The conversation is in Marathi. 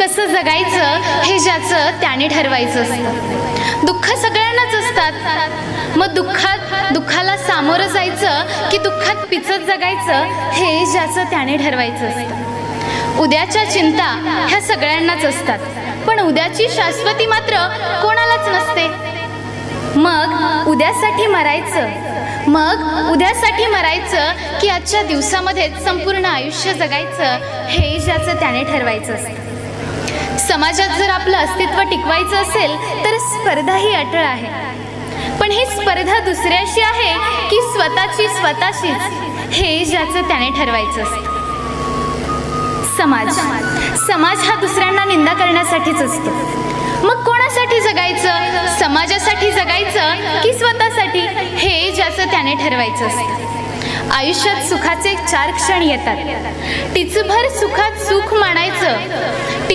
कसं जगायचं हे ज्याचं त्याने ठरवायचं असतं. दुःख सगळ्यांनाच असतात, मग दुःखाला सामोरं जायचं की दुःखात पिचत जगायचं हे ज्याचं त्याने ठरवायचं असतं. उद्याच्या चिंता ह्या सगळ्यांनाच असतात, पण उद्याची शाश्वती मात्र कोणालाच नसते. मग उद्यासाठी मरायचं की आजच्या दिवसामध्ये संपूर्ण आयुष्य जगायचं हे ज्याचं त्याने ठरवायचं असतं. समाजात जर आपलं अस्तित्व टिकवायचं असेल तर स्पर्धा ही अटळ आहे, पण ही स्पर्धा दुसऱ्याशी आहे की स्वतःशीच हे ज्याचं त्याने ठरवायचं असतं. समाज हा दुसऱ्यांना निंदा करण्यासाठीच असतो. मग कोणासाठी जगायचं? समाजासाठी जगायचं की स्वतःसाठी हे ज्याचं त्याने ठरवायचं असतं. आयुष्यात सुखाचे 4 क्षण येतात, टिचभर सुखात सुख मानायचं,